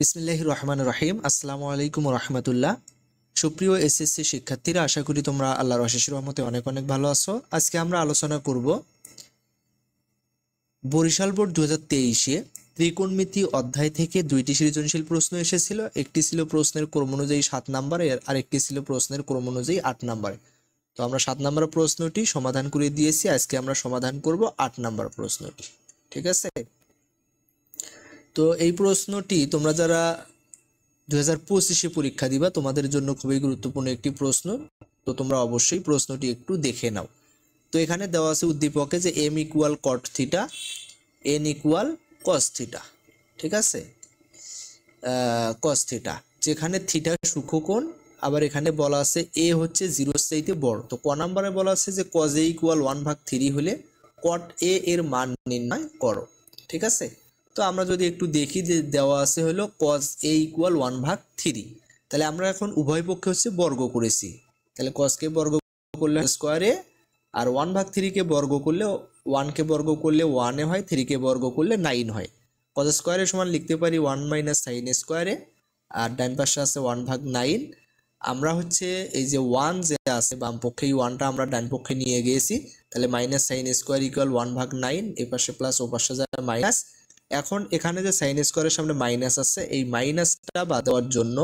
বিসমিল্লাহির রহমানির রহিম। আসসালামু আলাইকুম রহমতুল্লাহ। সুপ্রিয় এসএসসি শিক্ষার্থীরা, আশা করি তোমরা আল্লাহর অশেষ রহমতে অনেক অনেক ভালো আছো। আজকে আমরা আলোচনা করব বরিশাল বোর্ড 2023-এ ত্রিকোণমিতি অধ্যায় থেকে দুইটি সৃজনশীল প্রশ্ন এসেছিল। একটি ছিল প্রশ্নের ক্রম অনুযায়ী 7 নম্বরে, আর একটি ছিল প্রশ্নের ক্রম অনুযায়ী 8 নম্বরে। তো আমরা 7 নম্বর প্রশ্নটি সমাধান করে দিয়েছি। আজকে আমরা সমাধান করব 8 নম্বর প্রশ্নটি। ঠিক আছে? তো এই প্রশ্নটি তোমরা যারা 2025-এ পরীক্ষা দিবা, তোমাদের জন্য খুবই গুরুত্বপূর্ণ একটি প্রশ্ন। তো তোমরা অবশ্যই প্রশ্নটি একটু দেখে নাও। তো এখানে দেওয়া আছে উদ্দীপকে যে m equal cot theta, n equal cos theta. ঠিক আছে? কস থিটা, যেখানে থিটা সূক্ষ্মকোণ। আবার এখানে বলা আছে a হচ্ছে 0-এর চাইতে বড়। তো ক নম্বরে বলা আছে যে cos a ইকুয়াল 1/3 হলে cot a এর মান নির্ণয় করো। ঠিক আছে? তো আমরা যদি একটু দেখি যে দেওয়া আছে হলো cos a ইকুয়াল 1/3। তাহলে আমরা এখন উভয় পক্ষে হচ্ছে বর্গ করেছি। তাহলে cos কে বর্গ করলে স্কয়ারে, আর 1/3 কে বর্গ করলে 1 কে বর্গ করলে 1 হয়, 3 কে বর্গ করলে 9 হয়। cos স্কয়ারে সমান লিখতে পারি 1 মাইনাস সাইন স্কয়ারে, আর ডান পাশে আছে 1/9। আমরা হচ্ছে এই যে 1 যে আছে বাম পক্ষে, এই 1টা আমরা ডান পক্ষে নিয়ে গিয়েছি। তাহলে মাইনাস সাইন স্কয়ার ইকুয়াল 1/9, এই পাশে প্লাস ও পাশে যায় মাইনাস। এখন এখানে যে সাইন স্কয়ারের সামনে মাইনাস আছে, এই মাইনাসটা বাদ দেওয়ার জন্য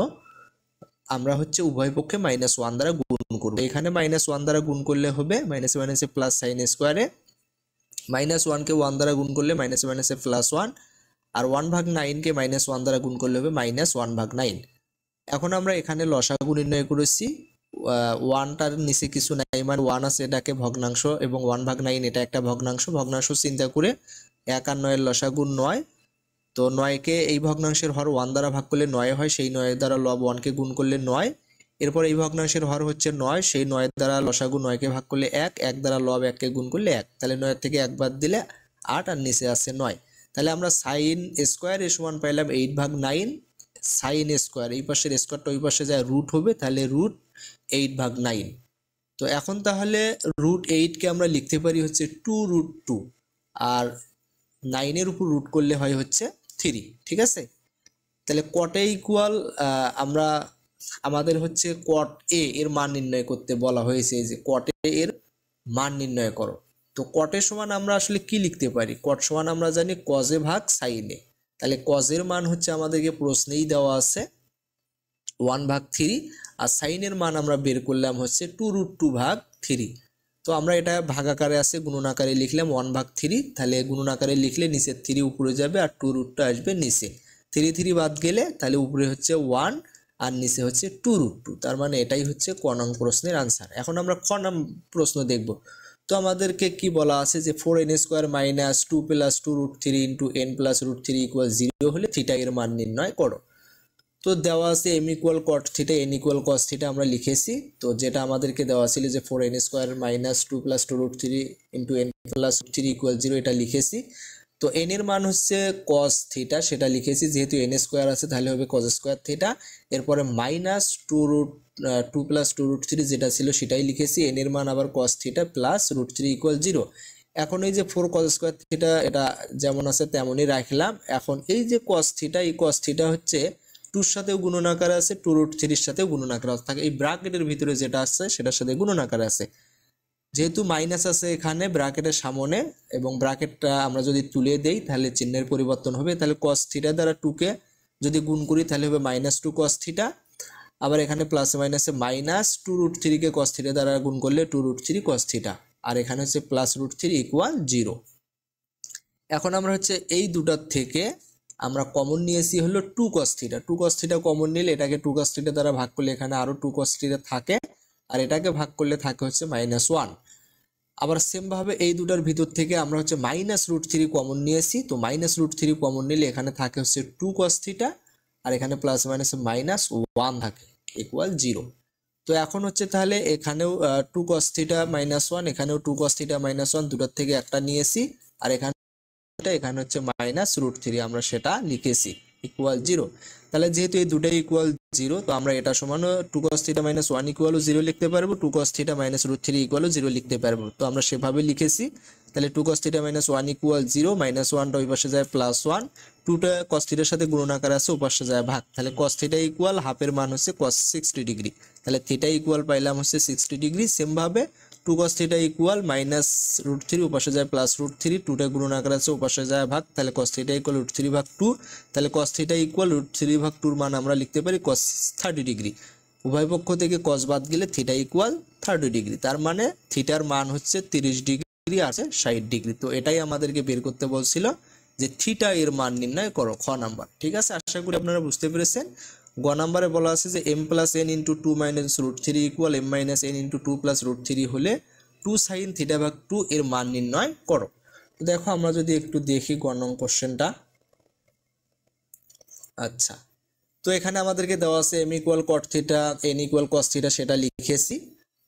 আমরা হচ্ছে উভয় পক্ষে -1 দ্বারা গুণ করব। এখানে -1 দ্বারা গুণ করলে হবে মাইনাসে মাইনাসে প্লাস সাইন স্কয়ারে, -1 কে 1 দ্বারা গুণ করলে মাইনাসে মাইনাসে +1, আর 1/9 কে -1 দ্বারা গুণ করলে হবে -1/9। এখন আমরা এখানে লসাগু নির্ণয় করেছি। 1টার নিচে কিছু নাই, মানে 1 আছে, এটাকে ভগ্নাংশ, এবং 1/9 এটা একটা ভগ্নাংশ। ভগ্নাংশ চিন্তা করে 1 আর 9 এর লসাগু 9। তো 9 কে এই ভগ্নাংশের হর 1 দ্বারা ভাগ করলে 9 হয়, সেই 9 দ্বারা লব 1 কে গুণ করলে 9। এরপর এই ভগ্নাংশের হর হচ্ছে 9, সেই 9 দ্বারা লসাগু 9 কে ভাগ করলে 1, 1 দ্বারা লব 1 কে গুণ করলে 1। তাহলে 9 থেকে 1 বাদ দিলে 8, আর নিচে আছে 9। তাহলে আমরা সাইন স্কয়ার এর সমান পাইলাম 8/9 সাইন স্কয়ার। এই পাশের স্কয়ারটা ওই পাশে যায় রুট হবে, তাহলে রুট 8/9। তো এখন তাহলে রুট 8 কে আমরা লিখতে পারি হচ্ছে 2√2, আর 9 এর উপর রুট করলে হয় হচ্ছে 3। ঠিক আছে? তাহলে কট এ ইকুয়াল, আমরা আমাদের হচ্ছে কট এ এর মান নির্ণয় করতে বলা হয়েছে, যে কট এ এর মান নির্ণয় করো। তো কট এর সমান আমরা আসলে কি লিখতে পারি? কট সমান আমরা জানি কজ এ ভাগ সাইন এ। তাহলে কজের মান হচ্ছে আমাদেরকে প্রশ্নেই দেওয়া আছে 1/3, আর সাইনের মান আমরা বের করলাম হচ্ছে 2√2/3। তো আমরা এটা ভাগ আকারে আছে, গুণন আকারে লিখলাম 1/3। তাহলে গুণন আকারে লিখলে নিচে 3 উপরে যাবে, আর 2√2 আসবে নিচে। 3 বাদ গেলে তাহলে উপরে হচ্ছে 1, আর নিচে হচ্ছে 2√2। তার মানে এটাই হচ্ছে ক নং প্রশ্নের আনসার। এখন আমরা খ নং প্রশ্ন দেখব। তো আমাদেরকে কি বলা আছে যে 4n² minus 2 plus 2√3 into n plus √3 equal 0 হলে থিটা এর মান নির্ণয় করো। তো দেওয়া আছে m equal cot theta, n equal cos theta আমরা লিখেছি। তো যেটা আমাদেরকে দেওয়া ছিল যে 4n² minus 2 plus 2√3 into n plus √3 equal 0, এটা লিখেছি। তো n এর মান হচ্ছে কস থিটা, সেটা লিখেছি। যেহেতু n² আছে তাহলে হবে কস স্কোয়ার থিটা। এরপরে মাইনাস 2 প্লাস 2√3 যেটা ছিল সেটাই লিখেছি। n এর মান আবার কস থিটা প্লাস √3 ইকুয়াল 0। এখন এই যে 4 কস স্কোয়ার থিটা, এটা যেমন আছে তেমনই রাখলাম। এখন এই যে কস থিটা, এই কস থিটা হচ্ছে 2-র সাথেও গুণন আকারে আছে, 2√3-র সাথেও গুণন আকারে থাকে। এই ব্র্যাকেটের ভিতরে যেটা আছে সেটার সাথে গুণন আকারে আছে। যেহেতু মাইনাস আছে এখানে ব্র্যাকেটের সামনে, এবং ব্র্যাকেটটা আমরা যদি তুলে দেই তাহলে চিহ্নের পরিবর্তন হবে। তাহলে cos থিটা দ্বারা 2 কে যদি গুণ করি তাহলে হবে -2 cos থিটা। আবার এখানে প্লাসে মাইনাসে মাইনাস 2√3 কে cos থিটা দ্বারা গুণ করলে 2√3 cos থিটা, আর এখানে হচ্ছে প্লাস √3 ইকুয়াল 0। এখন আমরা হচ্ছে এই দুটার থেকে আমরা কমন নিয়েছি হলো 2 cos theta. 2 cos theta common নিলে এটাকে 2 cos থিটা দ্বারা ভাগ করলে এখানে আরো 2 cos থিটা থাকে, আর এটাকে ভাগ করলে থাকে হচ্ছে -1। আবার সেম ভাবে এই দুটার ভিতর থেকে আমরা হচ্ছে -√3 কমন নিয়েছি। তো -√3 কমন নিলে এখানে থাকে হচ্ছে 2 cos থিটা, আর এখানে প্লাস মাইনাসে -1 থাকে ইকুয়াল 0। তো এখন হচ্ছে তাহলে এখানেও 2 cos থিটা -1, এখানেও 2 cos থিটা -1, দুটার থেকে একটা নিয়েছি, আর এখানে হচ্ছে -√3 আমরা সেটা লিখেছি ইকুয়াল 0। তাহলে যেহেতু এই দুটাই ইকুয়াল 0, তো আমরা এটা সমান 2 cos থিটা -1 ইকুয়াল 0 লিখতে পারবো, 2 cos থিটা -√3 ইকুয়াল 0 লিখতে পারবো। তো আমরা সেভাবে লিখেছি। তাহলে 2 cos থিটা -1 ইকুয়াল 0, -1টা ওই পাশে যায় +1, টুটা কস থিটার সাথে গুণন আকারে আছে, ওপাশে যায় ভাগ, তাহলে কস থিটা ইকুয়াল হাফের মান হচ্ছে কস 60 ডিগ্রি, তাহলে থিটা ইকুয়াল পাইলাম হচ্ছে 60 ডিগ্রি। সেম ভাবে two cos theta equal minus root three, ওপাশে যায় প্লাস রুট থ্রি, টুটা গুণন আকারে আছে, ওপাশে যায় ভাগ, তাহলে cos theta equal root three ভাগ টু, তাহলে cos theta equal root three ভাগ টুর মান আমরা লিখতে পারি কস 30 ডিগ্রি। উভয় পক্ষ থেকে কস বাদ গেলে থিটা ইকুয়াল 30 ডিগ্রি, তার মানে থিটার মান হচ্ছে 30 ডিগ্রি আছে 60 ডিগ্রি। তো এটাই আমাদেরকে বের করতে বলছিল যে থিটা এর মান নির্ণয় করো, খ নাম্বার। ঠিক আছে, আশা করি আপনারা বুঝতে পেরেছেন। গ নাম্বারে বলা আছে যে m plus n into two minus root three equal m minus n into two plus root three হলে 2 সাইন থিটা ভাগ 2 এর মান নির্ণয় করো। তো দেখো আমরা যদি একটু দেখি গ নং কোশ্চেনটা। আচ্ছা, তো এখানে আমাদেরকে দেওয়া আছে m equal cot theta, n equal cos theta, সেটা লিখেছি।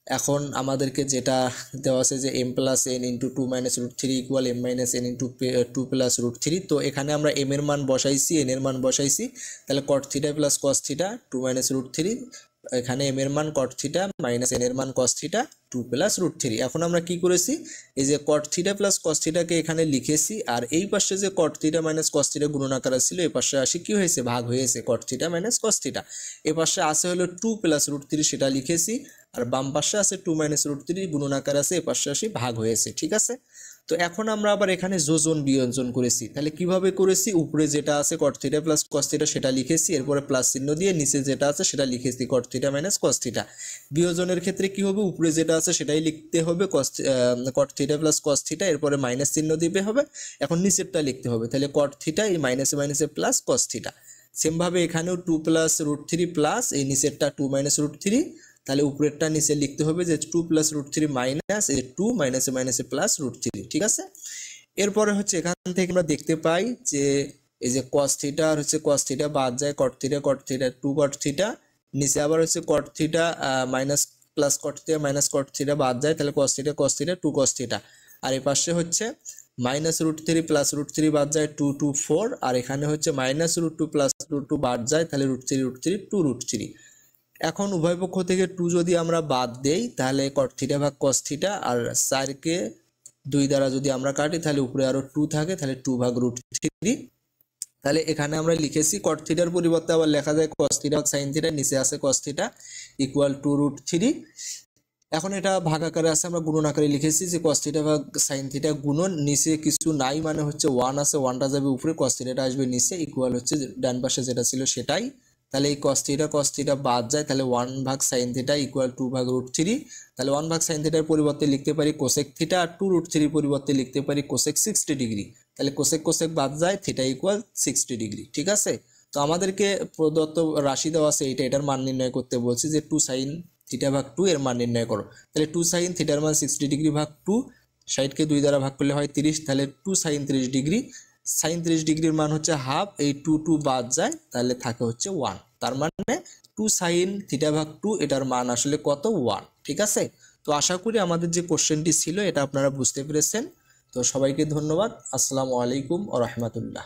এখন আমাদেরকে যেটা দেওয়া আছে যে m plus n into two minus root three equal m minus n into two plus root three. তো এখানে আমরা m এর মান বসাইছি, n এর মান বসাইছি, তাহলে cot theta plus cos theta two minus root three, এখানে m এর মান কট থিটা মাইনাস n এর মান cos theta two plus root three. এখন আমরা কি করেছি, এই যে কট থিটা প্লাস কস থিটাকে এখানে লিখেছি, আর এই পাশে যে কট থিটা মাইনাস কস থিটা গুণন আকারে ছিল, এই পাশে আসি কি হয়েছে, ভাগ হয়েছে, cot theta minus cos theta. এ পাশে আছে হলো টু প্লাস রুট থ্রি, সেটা লিখেছি, আর বাম পাশে আছে টু মাইনাস রুট থ্রি গুণন আকার আছে, এ পাশে আসি ভাগ হয়েছে। ঠিক আছে, তো এখন আমরা আবার এখানে যোজন বিয়োজন করেছি। তাহলে কিভাবে করেছি, উপরে যেটা আছে কট থিটা প্লাস কস থিটা সেটা লিখেছি, এরপরে প্লাস চিহ্ন দিয়ে নিচে যেটা আছে সেটা লিখেছি cot theta minus cos theta. বিয়োজনের ক্ষেত্রে কি হবে, উপরে যেটা আছে সেটাই লিখতে হবে cot theta plus cos theta, এরপরে মাইনাস চিহ্ন দিতে হবে, এখন নিচেরটা লিখতে হবে, তাহলে কট থিটা এই মাইনাসে মাইনাসে প্লাস কস থিটা। সেম ভাবে এখানেও two plus root three plus এই নিচেরটা টু মাইনাস রুট থ্রি, তাহলে উপরেরটা নিচে লিখতে হবে যে two plus root three minus এই টু মাইনাসে মাইনাসে প্লাস রুট থ্রি। ঠিক আছে, এরপরে হচ্ছে এখান থেকে আমরা দেখতে পাই যে এই যে কস থিটা আর হচ্ছে কস থিটা বাদ যায়, cot theta two cot theta, নিচে আবার হচ্ছে cot theta minus plus cot theta minus cot theta বাদ যায়, তাহলে cos theta two cos theta, আর এই পাশে হচ্ছে minus root three plus root three বাদ যায় টু টু ফোর, আর এখানে হচ্ছে minus root two plus root two বাদ যায়, তাহলে root three two root three. এখন উভয় পক্ষ থেকে টু যদি আমরা বাদ দেই, তাহলে কট থিটা ভাগ কস থিটা, আর 4কে 2 দ্বারা যদি আমরা কাটি তাহলে উপরে আরো 2 থাকে, তাহলে 2 ভাগ রুট থ্রি। তাহলে এখানে আমরা লিখেছি কট থিটার পরিবর্তে আবার লেখা যায় কস থিটা ভাগ সাইন থিটা, নিচে আছে cos theta equal to root three. এখন এটা ভাগ আকারে আছে, আমরা গুণন আকারে লিখেছি যে কস থিটা ভাগ সাইন থিটা গুণন, নিচে কিছু নাই মানে হচ্ছে 1 আছে, 1টা যাবে উপরে, কস থিটাটা আসবে নিচে, ইকুয়াল হচ্ছে ডান পাশে যেটা ছিল সেটাই। তাহলে এই কস থিটা বাদ যায়, তাহলে 1 ভাগ সাইন থিটা ইকুয়াল 2 ভাগ রুট থ্রি, তাহলে 1 ভাগ সাইন থিটার পরিবর্তে লিখতে পারি কোসেক থিটা, আর 2 রুট থ্রির পরিবর্তে লিখতে পারি কোসেক 60 ডিগ্রি, তাহলে কোসেক বাদ যায়, থিটা ইকুয়াল 60 ডিগ্রি। ঠিক আছে, তো আমাদেরকে প্রদত্ত রাশি দেওয়া আছে, এটার মান নির্ণয় করতে বলছি যে 2 সাইন থিটা ভাগ 2 এর মান নির্ণয় করো। তাহলে 2 সাইন থিটার মান 60 ডিগ্রি ভাগ 2, 60কে 2 দ্বারা ভাগ করলে হয় 30, তাহলে 2 সাইন 30 ডিগ্রি, সাইন 30 ডিগ্রির মান হচ্ছে হাফ, এই 2 বাদ যায়, তাহলে থাকে হচ্ছে 1, তার মানে 2 সাইন থিটা ভাগ 2 এটার মান আসলে কত, 1। ঠিক আছে, তো আশা করি আমাদের যে কোশ্চেনটি ছিল এটা আপনারা বুঝতে পেরেছেন। তো সবাইকে ধন্যবাদ, আসসালামু আলাইকুম ওয়া রাহমাতুল্লাহ।